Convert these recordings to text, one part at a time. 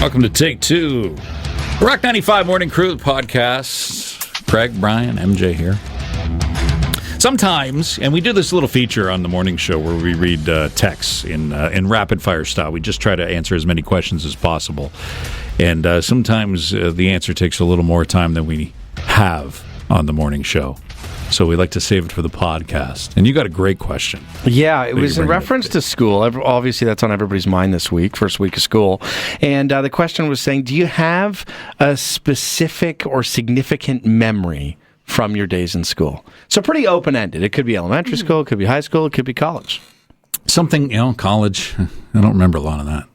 Welcome to Take Two. Rock 95 Morning Crew podcast. Craig, Brian, MJ here. Sometimes, and we do this little feature on the morning show where we read texts in rapid fire style. We just try to answer as many questions as possible. And sometimes the answer takes a little more time than we have on the morning show. So we like to save it for the podcast. And you got a great question. Yeah, it was in reference to school. Obviously, that's on everybody's mind this week, first week of school. And the question was saying, do you have a specific or significant memory from your days in school? So pretty open-ended. It could be elementary school, it could be high school, it could be college. Something, college. I don't remember a lot of that.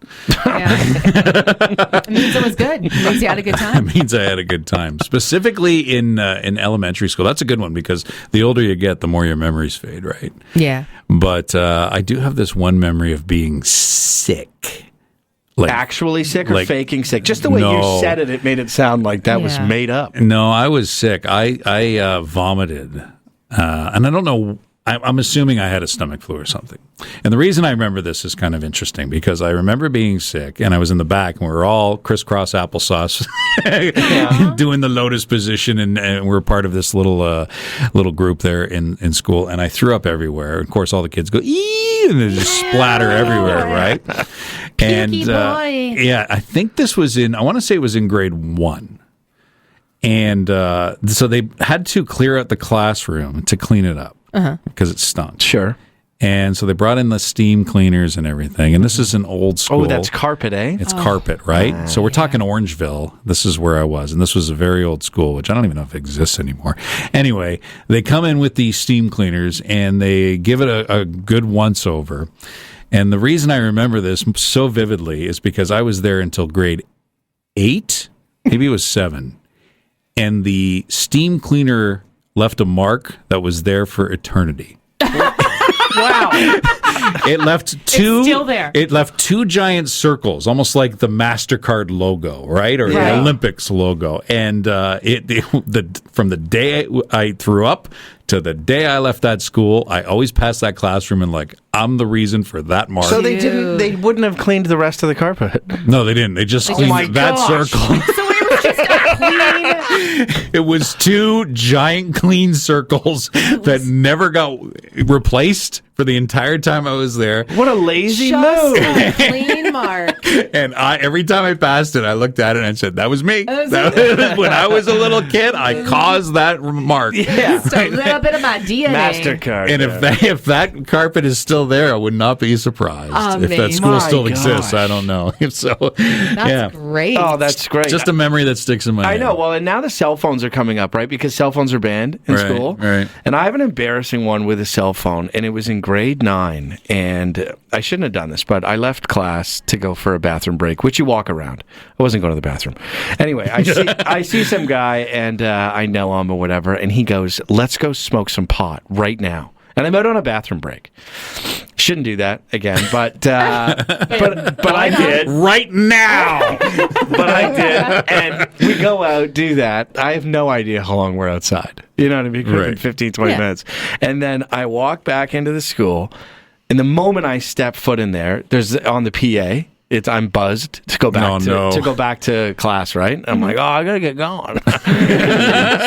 Yeah. It means it was good. It means you had a good time. It means I had a good time. Specifically in elementary school. That's a good one because the older you get, the more your memories fade, right? Yeah. But I do have this one memory of being sick. Like, actually sick or faking sick? Just the way you said it, it made it sound like that was made up. No, I was sick. I vomited. And I don't know. I'm assuming I had a stomach flu or something. And the reason I remember this is kind of interesting because I remember being sick and I was in the back and we were all crisscross applesauce doing the lotus position and we're part of this little group there in school. And I threw up everywhere. Of course, all the kids go, "Ee!" and they just splatter everywhere, right? And yeah, I think this was I want to say it was in grade 1. And so they had to clear out the classroom to clean it up. Because it stunk. Sure. And so they brought in the steam cleaners and everything. And this is an old school. Oh, that's carpet, eh? It's carpet, right? So we're talking Orangeville. This is where I was. And this was a very old school, which I don't even know if it exists anymore. Anyway, they come in with these steam cleaners and they give it a good once over. And the reason I remember this so vividly is because I was there until grade 8. Maybe it was 7. And the steam cleaner left a mark that was there for eternity. Wow. It left two. It's still there. It left 2 giant circles, almost like the MasterCard logo, right? Or the Olympics logo. And from the day I threw up to the day I left that school, I always passed that classroom and I'm the reason for that mark. So they wouldn't have cleaned the rest of the carpet. No, they didn't. They just cleaned that circle. So it was just a clean. It was 2 giant clean circles that never got replaced for the entire time I was there. What a lazy Just move. a clean mark. And every time I passed it, I looked at it and I said, that was me. When I was a little kid, I caused that mark. Yeah. Just a little bit of my DNA. MasterCard. And if that carpet is still there, I would not be surprised. If that school still exists, I don't know. So That's great. Oh, that's great. Just a memory that sticks in my head. I know. Well, and now the cell phones are coming up, right? Because cell phones are banned in school. Right. And I have an embarrassing one with a cell phone, and it was in grade 9. And I shouldn't have done this, but I left class to go for a bathroom break, which you walk around. I wasn't going to the bathroom. Anyway, I see some guy, and I know him or whatever, and he goes, "Let's go smoke some pot right now." And I'm out on a bathroom break. Shouldn't do that again, but I did. Right now. But I did. And we go out, do that. I have no idea how long we're outside. You know what I mean? Could have been 15, 20 minutes. And then I walk back into the school. And the moment I step foot in there, there's on the PA, I'm buzzed to go back to go back to class, right? I'm like, I gotta get going.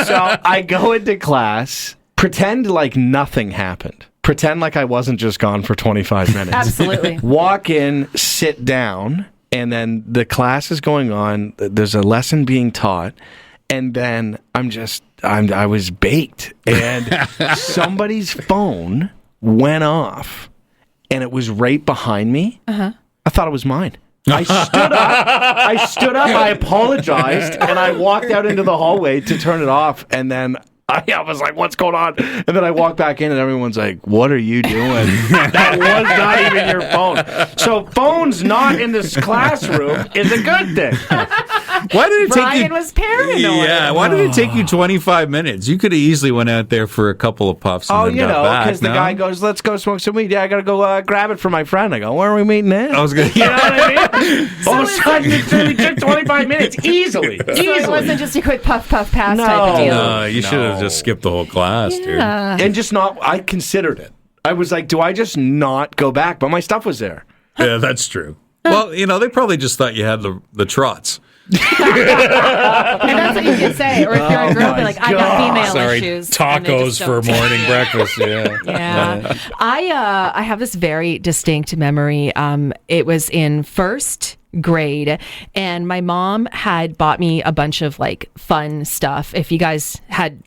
So I go into class, pretend like nothing happened. Pretend like I wasn't just gone for 25 minutes. Absolutely. Walk in, sit down, and then the class is going on. There's a lesson being taught, and then I was baked, and somebody's phone went off, and it was right behind me. I thought it was mine. I stood up, I apologized, and I walked out into the hallway to turn it off, and then I was like, what's going on? And then I walked back in and everyone's like, what are you doing? That was not even your phone. So phones not in this classroom is a good thing. Why did it take you? Brian was paranoid. Yeah, why did it take you 25 minutes? You could have easily went out there for a couple of puffs and then got back. Because the guy goes, let's go smoke some weed. Yeah, I got to go grab it for my friend. I go, where are we meeting at? I was going to, you know what I mean? All of a sudden, it really took 25 minutes easily. So it wasn't just a quick puff, puff, pass type of deal. No, you should have just skipped the whole class, dude. And just not, I considered it. I was like, do I just not go back? But my stuff was there. Yeah, that's true. Well, they probably just thought you had the trots. And that's what you can say. Or if you're a girl, be like, I got female Sorry, issues. and they tacos just for don't take morning it. breakfast. Yeah. Yeah. I have this very distinct memory. It was in first grade, and my mom had bought me a bunch of like fun stuff. If you guys had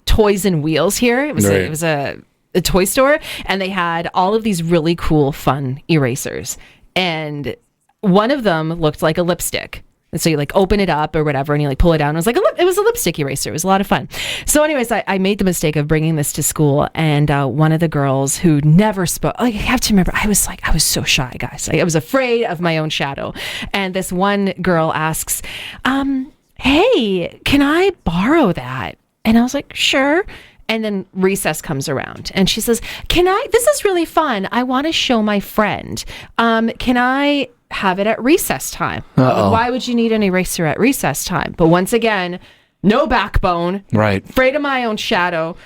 Toys and Wheels here, it was a toy store, and they had all of these really cool, fun erasers. And one of them looked like a lipstick. And so you like open it up or whatever, and you like pull it down. It was like it was a lipstick eraser. It was a lot of fun. So, anyways, I made the mistake of bringing this to school, and one of the girls who never spoke. Like, I have to remember, I was so shy, guys. I was afraid of my own shadow. And this one girl asks, "Hey, can I borrow that?" And I was like, "Sure." And then recess comes around, and she says, this is really fun. I want to show my friend. Can I have it at recess time? Why would you need an eraser at recess time? But once again, no backbone. Right. Afraid of my own shadow.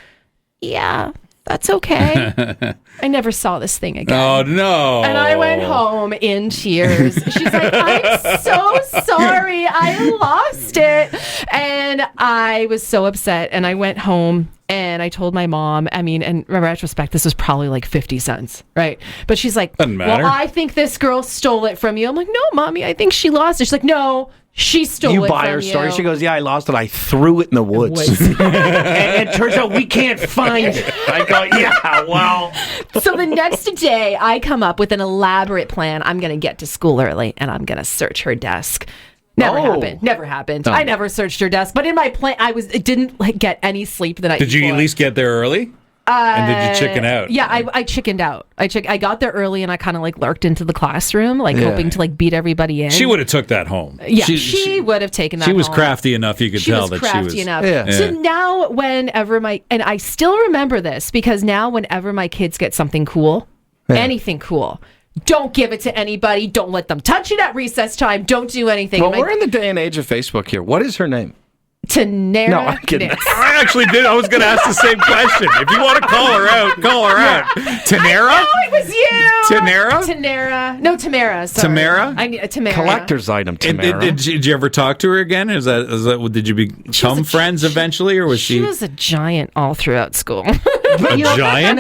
Yeah, that's okay. I never saw this thing again. Oh, no. And I went home in tears. She's like, I'm so sorry. I lost it. And I was so upset. And I went home and I told my mom, and in retrospect, this was probably like 50 cents, right? But she's like, Doesn't matter. well, I think this girl stole it from you. I'm like, no, Mommy, I think she lost it. She's like, no, she stole You it buy from her you. story. She goes, yeah, I lost it. I threw it in the woods. and it turns out we can't find it. I go, yeah, well. So the next day, I come up with an elaborate plan. I'm going to get to school early, and I'm going to search her desk. Never happened. Oh. I never searched her desk. But in my plan, it didn't get any sleep the night Did you before. at least get there early? And did you chicken out? Yeah, I chickened out. I got there early, and I kind of lurked into the classroom, hoping to beat everybody in. She would have took that home. Yeah, she would have taken that She was home. crafty enough, you could tell that she was. crafty enough. Yeah. So now whenever and I still remember this, because now whenever my kids get something cool, anything cool, don't give it to anybody. Don't let them touch it at recess time. Don't do anything. Well, we're in the day and age of Facebook here. What is her name? Tanera. No, I'm kidding. Nix. I actually did. I was going to ask the same question. If you want to call her out, call her out. Tanera? Oh, it was you. Tanera? Tanera. No, Tamara. Sorry. Tamara? I need Tamara. Collector's item, And Tamara. did you ever talk to her again? Is that did you become friends eventually, or was She was a giant all throughout school. a giant?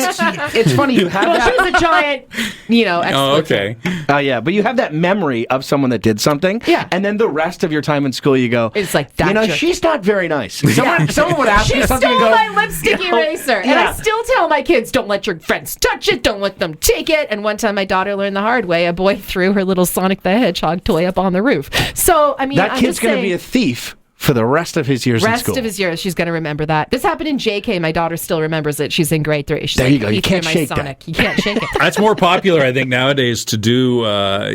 It's funny you have Well, she that. was a giant, Oh, expletive. okay. Yeah, but you have that memory of someone that did something. Yeah. And then the rest of your time in school, you go, It's like that jerk. she's not very nice. Someone would ask She you stole something and go, my lipstick eraser. And I still tell my kids, don't let your friends touch it. Don't let them take it. And one time my daughter learned the hard way. A boy threw her little Sonic the Hedgehog toy up on the roof. So, that I'm kid's just going to saying, be a thief for the rest of his years in rest school. of his years, she's going to remember that. This happened in JK. My daughter still remembers it. She's in grade 3. She's There like, you go. You "He threw can't my shake Sonic. that." You can't shake it. That's more popular, I think, nowadays to do.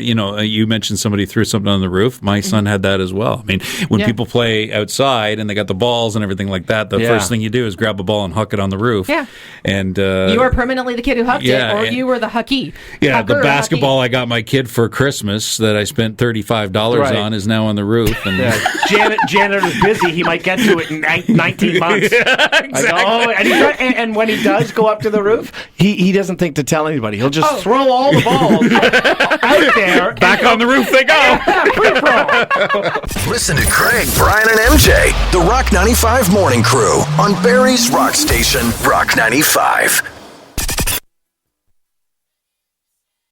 You mentioned somebody threw something on the roof. My son had that as well. I mean, when Yeah. people play outside and they got the balls and everything like that, the Yeah. first thing you do is grab a ball and huck it on the roof. Yeah. And You were permanently the kid who hucked yeah, it, or and- you were the hucky. yeah, Hucker the or basketball hucky. I got my kid for Christmas that I spent $35 Right. on is now on the roof. And Janitor's busy. He might get to it in 19 months. exactly. And when he does go up to the roof, he doesn't think to tell anybody. He'll just throw all the balls out there. Back on the roof they go. Listen to Craig, Brian, and MJ, the Rock 95 Morning Crew on Barry's Rock Station, Rock 95.